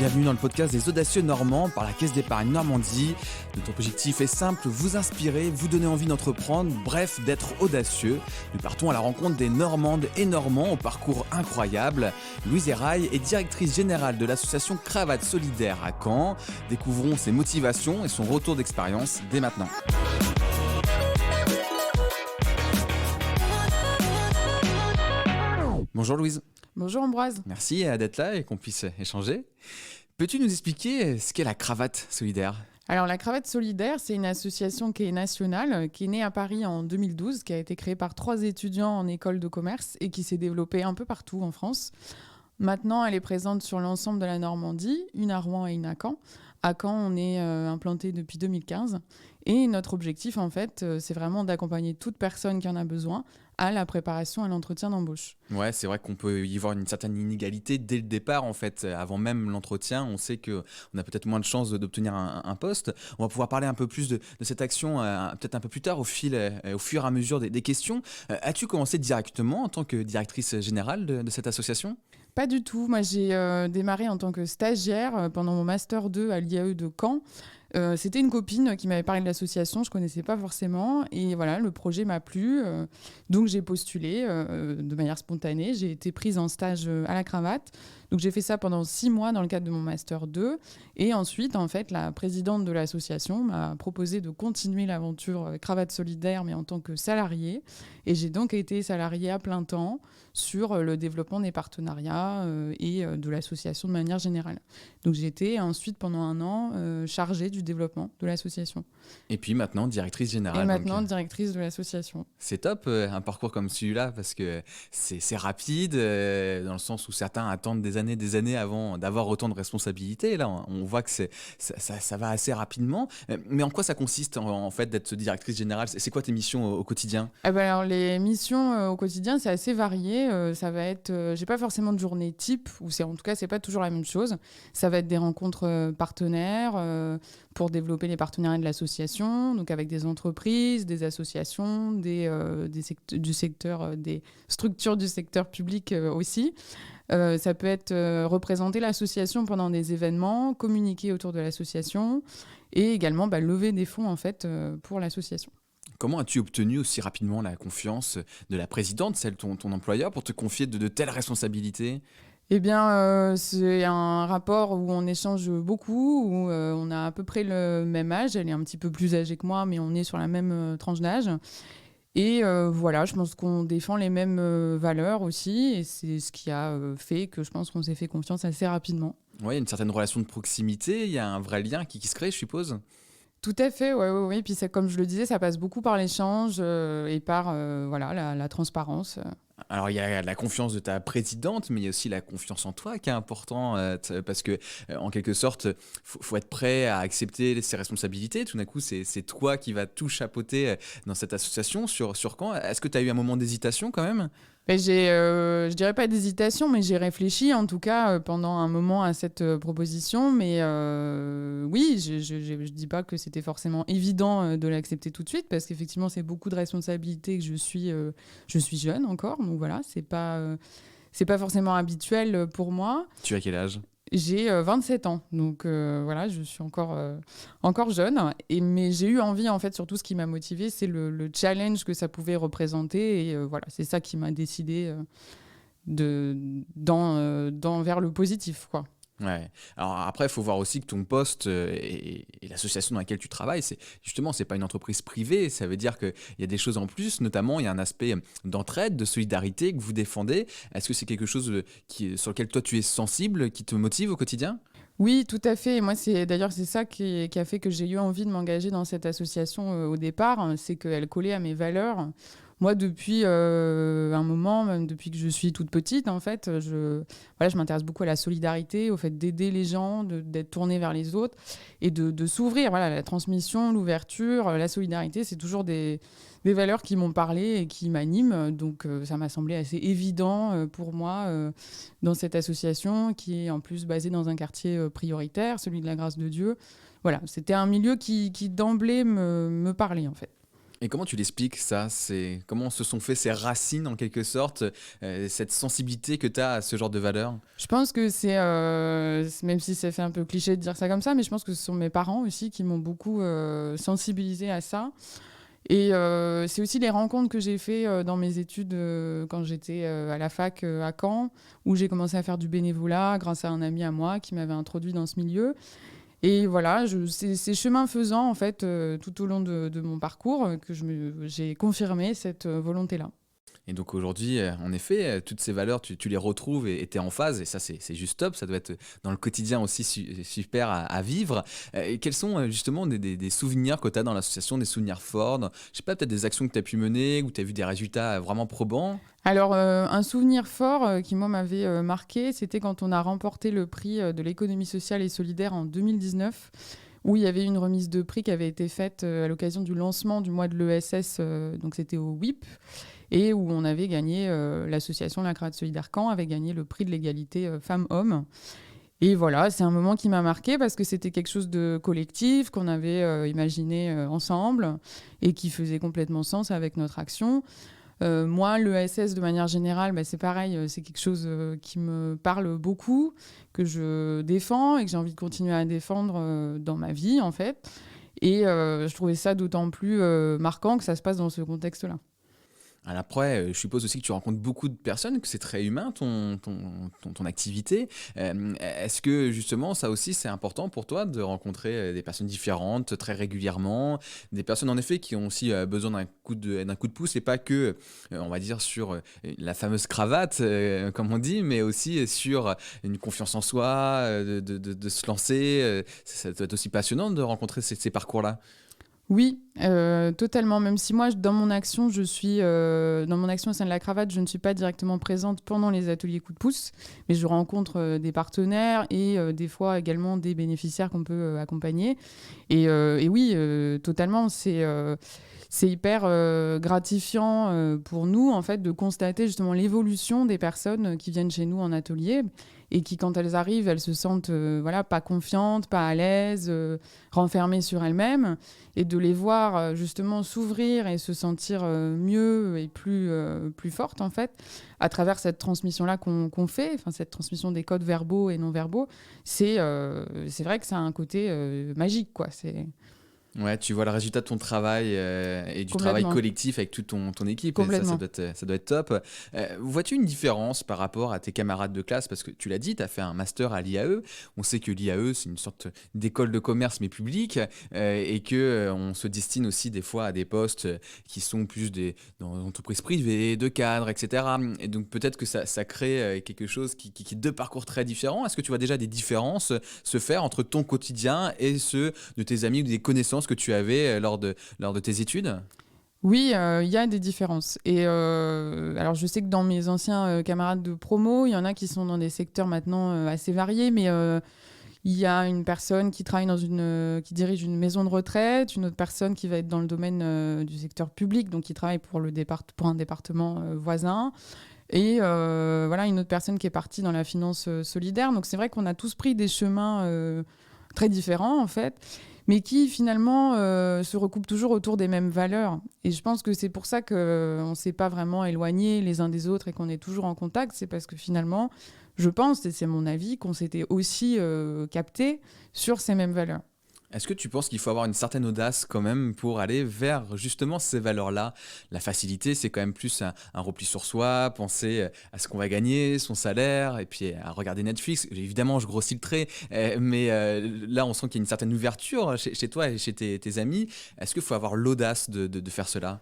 Bienvenue dans le podcast des Audacieux Normands par la Caisse d'épargne Normandie. Notre objectif est simple, vous inspirer, vous donner envie d'entreprendre, bref, d'être audacieux. Nous partons à la rencontre des Normandes et Normands au parcours incroyable. Louise Eraille est directrice générale de l'association Cravate Solidaire à Caen. Découvrons ses motivations et son retour d'expérience dès maintenant. Bonjour Louise. Bonjour Ambroise. Merci d'être là et qu'on puisse échanger. Peux-tu nous expliquer ce qu'est la Cravate Solidaire ? Alors la Cravate Solidaire, c'est une association qui est nationale, qui est née à Paris en 2012, qui a été créée par 3 étudiants en école de commerce et qui s'est développée un peu partout en France. Maintenant, elle est présente sur l'ensemble de la Normandie, une à Rouen et une à Caen. À Caen, on est implanté depuis 2015. Et notre objectif, en fait, c'est vraiment d'accompagner toute personne qui en a besoin à la préparation à l'entretien d'embauche. Ouais, c'est vrai qu'on peut y voir une certaine inégalité dès le départ, en fait. Avant même l'entretien, on sait qu'on a peut-être moins de chances d'obtenir un poste. On va pouvoir parler un peu plus de cette action peut-être un peu plus tard, au fur et à mesure des questions. As-tu commencé directement en tant que directrice générale de cette association ? Pas du tout. Moi, j'ai démarré en tant que stagiaire pendant mon Master 2 à l'IAE de Caen. C'était une copine qui m'avait parlé de l'association, je ne connaissais pas forcément. Et voilà, le projet m'a plu. Donc, j'ai postulé de manière spontanée. J'ai été prise en stage à la Cravate. Donc, j'ai fait ça pendant 6 mois dans le cadre de mon Master 2. Et ensuite, en fait, la présidente de l'association m'a proposé de continuer l'aventure Cravate Solidaire, mais en tant que salariée. Et j'ai donc été salariée à plein temps sur le développement des partenariats et de l'association de manière générale. Donc, j'ai été ensuite, pendant 1 an, chargée du développement de l'association. Et puis maintenant, directrice générale. Et maintenant, directrice de l'association. C'est top, un parcours comme celui-là, parce que c'est rapide, dans le sens où certains attendent des années avant d'avoir autant de responsabilités. Là, on voit que ça va assez rapidement. Mais en quoi ça consiste, en fait, d'être directrice générale ? C'est quoi tes missions au quotidien ? Alors, les missions au quotidien, c'est assez varié. Ça va être... j'ai pas forcément de journée type, ou en tout cas, c'est pas toujours la même chose. Ça va être des rencontres partenaires pour développer les partenariats de l'association, donc avec des entreprises, des associations, des structures du secteur public aussi. Ça peut être représenter l'association pendant des événements, communiquer autour de l'association et également lever des fonds en fait, pour l'association. Comment as-tu obtenu aussi rapidement la confiance de la présidente, celle de ton employeur, pour te confier de telles responsabilités ? Eh bien, c'est un rapport où on échange beaucoup, où on a à peu près le même âge. Elle est un petit peu plus âgée que moi, mais on est sur la même tranche d'âge. Et voilà, je pense qu'on défend les mêmes valeurs aussi. Et c'est ce qui a fait que je pense qu'on s'est fait confiance assez rapidement. Oui, il y a une certaine relation de proximité, il y a un vrai lien qui se crée, je suppose. Tout à fait, oui. Puis comme je le disais, ça passe beaucoup par l'échange et par la transparence. Alors, il y a la confiance de ta présidente, mais il y a aussi la confiance en toi qui est important, parce que, en quelque sorte, faut être prêt à accepter ses responsabilités. Tout d'un coup, c'est toi qui vas tout chapeauter dans cette association sur Caen. Est-ce que tu as eu un moment d'hésitation quand même ? Je dirais pas d'hésitation, mais j'ai réfléchi en tout cas pendant un moment à cette proposition. Mais oui, je dis pas que c'était forcément évident de l'accepter tout de suite, parce qu'effectivement, c'est beaucoup de responsabilités, que je suis jeune encore. Donc voilà, c'est pas forcément habituel pour moi. Tu as quel âge ? J'ai 27 ans, donc voilà, je suis encore jeune. Mais j'ai eu envie, en fait, surtout ce qui m'a motivée, c'est le challenge que ça pouvait représenter. Et voilà, c'est ça qui m'a décidée vers le positif, quoi. Ouais. Alors après, il faut voir aussi que ton poste et l'association dans laquelle tu travailles, c'est pas une entreprise privée. Ça veut dire qu'il y a des choses en plus, notamment il y a un aspect d'entraide, de solidarité que vous défendez. Est-ce que c'est quelque chose sur lequel toi tu es sensible, qui te motive au quotidien ? Oui, tout à fait. Et moi, c'est ça qui a fait que j'ai eu envie de m'engager dans cette association au départ. C'est qu'elle collait à mes valeurs. Moi, depuis un moment, même depuis que je suis toute petite, en fait, je m'intéresse beaucoup à la solidarité, au fait d'aider les gens, d'être tournée vers les autres et de s'ouvrir. Voilà, la transmission, l'ouverture, la solidarité, c'est toujours des valeurs qui m'ont parlé et qui m'animent. Donc, ça m'a semblé assez évident pour moi dans cette association qui est en plus basée dans un quartier prioritaire, celui de la Grâce de Dieu. Voilà, c'était un milieu qui d'emblée me parlait, en fait. Et comment tu l'expliques ça? Comment se sont fait ces racines en quelque sorte, cette sensibilité que tu as à ce genre de valeurs? Je pense que même si ça fait un peu cliché de dire ça comme ça, mais je pense que ce sont mes parents aussi qui m'ont beaucoup sensibilisée à ça. Et c'est aussi les rencontres que j'ai fait dans mes études quand j'étais à la fac à Caen, où j'ai commencé à faire du bénévolat grâce à un ami à moi qui m'avait introduit dans ce milieu. Et voilà, c'est chemin faisant, en fait, tout au long de mon parcours, que j'ai confirmé cette volonté-là. Et donc aujourd'hui, en effet, toutes ces valeurs, tu les retrouves et tu es en phase et ça, c'est juste top. Ça doit être dans le quotidien aussi super à vivre. Et quels sont justement des souvenirs que tu as dans l'association, des souvenirs forts, je sais pas, peut-être des actions que tu as pu mener, où tu as vu des résultats vraiment probants? Alors, un souvenir fort qui, moi, m'avait marqué, c'était quand on a remporté le prix de l'économie sociale et solidaire en 2019, où il y avait une remise de prix qui avait été faite à l'occasion du lancement du mois de l'ESS, donc c'était au WIP, et où on avait gagné, l'association La Cravate Solidaire Caen avait gagné le prix de l'égalité femmes-hommes. Et voilà, c'est un moment qui m'a marqué parce que c'était quelque chose de collectif, qu'on avait imaginé ensemble et qui faisait complètement sens avec notre action. Moi, l'ESS, de manière générale, bah, c'est pareil, c'est quelque chose qui me parle beaucoup, que je défends et que j'ai envie de continuer à défendre dans ma vie, en fait. Et je trouvais ça d'autant plus marquant que ça se passe dans ce contexte-là. Alors après, je suppose aussi que tu rencontres beaucoup de personnes, que c'est très humain ton activité. Est-ce que justement, ça aussi, c'est important pour toi de rencontrer des personnes différentes très régulièrement, des personnes en effet qui ont aussi besoin d'un coup de pouce et pas que, on va dire, sur la fameuse cravate, comme on dit, mais aussi sur une confiance en soi, de se lancer. Ça doit être aussi passionnant de rencontrer ces parcours-là. Oui, totalement. Même si moi, dans mon action, dans mon action au sein de la cravate, je ne suis pas directement présente pendant les ateliers coup de pouce, mais je rencontre des partenaires et des fois également des bénéficiaires qu'on peut accompagner. Et oui, totalement, c'est hyper gratifiant pour nous, en fait, de constater justement l'évolution des personnes qui viennent chez nous en atelier et qui, quand elles arrivent, elles se sentent voilà, pas confiantes, pas à l'aise, renfermées sur elles-mêmes, et de les voir justement s'ouvrir et se sentir mieux et plus fortes, en fait, à travers cette transmission-là qu'on fait, enfin, cette transmission des codes verbaux et non verbaux, c'est vrai que ça a un côté magique, quoi. C'est Ouais, tu vois le résultat de ton travail et du travail complètement, collectif avec toute ton équipe, et ça complètement. ça doit être top. Vois-tu une différence par rapport à tes camarades de classe? Parce que tu l'as dit, tu as fait un master à l'IAE. On sait que l'IAE, c'est une sorte d'école de commerce, mais publique, et que on se destine aussi des fois à des postes qui sont plus dans des entreprises privées, de cadres, etc. Et donc peut-être que ça crée quelque chose qui est deux parcours très différents. Est-ce que tu vois déjà des différences se faire entre ton quotidien et ceux de tes amis ou des connaissances que tu avais lors de tes études? Oui, il y a des différences. Et alors, je sais que dans mes anciens camarades de promo, il y en a qui sont dans des secteurs maintenant assez variés, mais il y a une personne qui travaille qui dirige une maison de retraite, une autre personne qui va être dans le domaine du secteur public, donc qui travaille pour un département voisin. Et voilà, une autre personne qui est partie dans la finance solidaire. Donc, c'est vrai qu'on a tous pris des chemins très différents, en fait, mais qui finalement se recoupent toujours autour des mêmes valeurs. Et je pense que c'est pour ça qu'on ne s'est pas vraiment éloignés les uns des autres et qu'on est toujours en contact. C'est parce que finalement, je pense, et c'est mon avis, qu'on s'était aussi captés sur ces mêmes valeurs. Est-ce que tu penses qu'il faut avoir une certaine audace quand même pour aller vers justement ces valeurs-là? La facilité, c'est quand même plus un repli sur soi, penser à ce qu'on va gagner, son salaire, et puis à regarder Netflix. Évidemment, je grossis le trait, mais là, on sent qu'il y a une certaine ouverture chez toi et chez tes amis. Est-ce qu'il faut avoir l'audace de faire cela?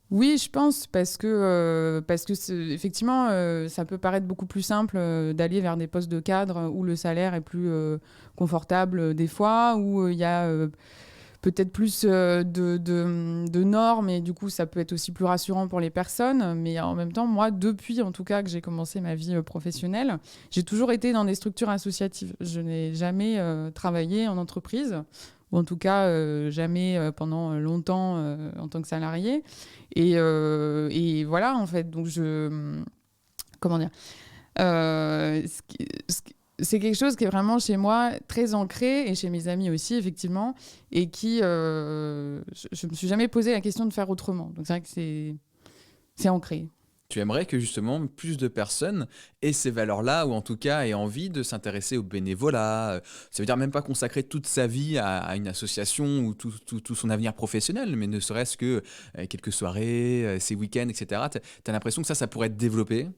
Oui, je pense, parce que effectivement, ça peut paraître beaucoup plus simple d'aller vers des postes de cadre où le salaire est plus confortable des fois, où il y a peut-être plus de normes et du coup, ça peut être aussi plus rassurant pour les personnes. Mais en même temps, moi, depuis en tout cas que j'ai commencé ma vie professionnelle, j'ai toujours été dans des structures associatives. Je n'ai jamais travaillé en entreprise, ou en tout cas jamais pendant longtemps en tant que salarié. Et voilà, en fait, donc comment dire, ce qui, c'est quelque chose qui est vraiment chez moi très ancré et chez mes amis aussi, effectivement, et qui, je me suis jamais posé la question de faire autrement. Donc c'est vrai que c'est ancré. Tu aimerais que justement plus de personnes aient ces valeurs-là ou en tout cas aient envie de s'intéresser au bénévolat. Ça veut dire même pas consacrer toute sa vie à une association ou tout son avenir professionnel, mais ne serait-ce que quelques soirées, ses week-ends, etc. Tu as l'impression que ça pourrait être développé?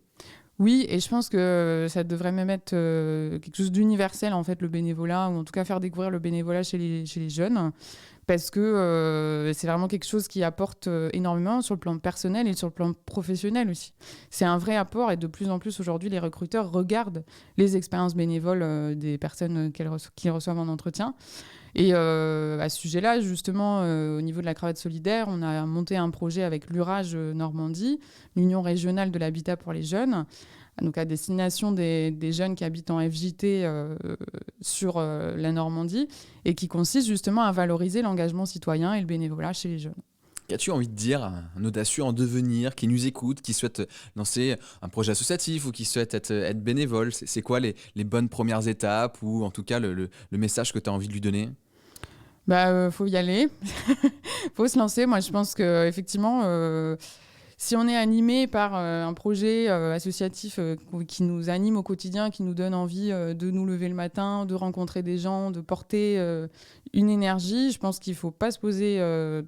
Oui, et je pense que ça devrait même être quelque chose d'universel, en fait, le bénévolat, ou en tout cas faire découvrir le bénévolat chez les jeunes, parce que c'est vraiment quelque chose qui apporte énormément sur le plan personnel et sur le plan professionnel aussi. C'est un vrai apport, et de plus en plus aujourd'hui, les recruteurs regardent les expériences bénévoles des personnes qu'ils reçoivent en entretien. Et à ce sujet-là, justement, au niveau de la cravate solidaire, on a monté un projet avec l'URAGE Normandie, l'Union régionale de l'habitat pour les jeunes, donc à destination des jeunes qui habitent en FJT sur la Normandie, et qui consiste justement à valoriser l'engagement citoyen et le bénévolat chez les jeunes. Qu'as-tu envie de dire à un audacieux en devenir qui nous écoute, qui souhaite lancer un projet associatif ou qui souhaite être bénévole? C'est quoi les bonnes premières étapes ou en tout cas le message que tu as envie de lui donner? Faut y aller, faut se lancer. Moi, je pense que effectivement, si on est animé par un projet associatif qui nous anime au quotidien, qui nous donne envie de nous lever le matin, de rencontrer des gens, de porter une énergie, je pense qu'il ne faut pas se poser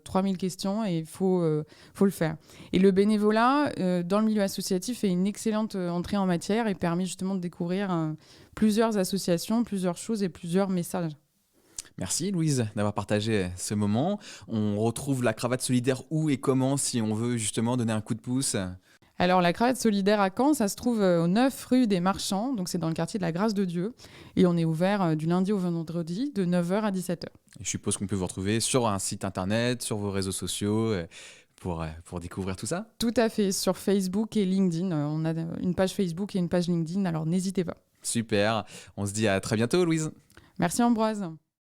3000 questions et il faut le faire. Et le bénévolat dans le milieu associatif est une excellente entrée en matière et permet justement de découvrir plusieurs associations, plusieurs choses et plusieurs messages. Merci Louise d'avoir partagé ce moment. On retrouve la cravate solidaire où et comment si on veut justement donner un coup de pouce? Alors, la cravate solidaire à Caen, ça se trouve au 9 rue des Marchands, donc c'est dans le quartier de la Grâce de Dieu. Et on est ouvert du lundi au vendredi de 9h à 17h. Je suppose qu'on peut vous retrouver sur un site internet, sur vos réseaux sociaux pour découvrir tout ça? Tout à fait, sur Facebook et LinkedIn. On a une page Facebook et une page LinkedIn, alors n'hésitez pas. Super, on se dit à très bientôt Louise. Merci Ambroise.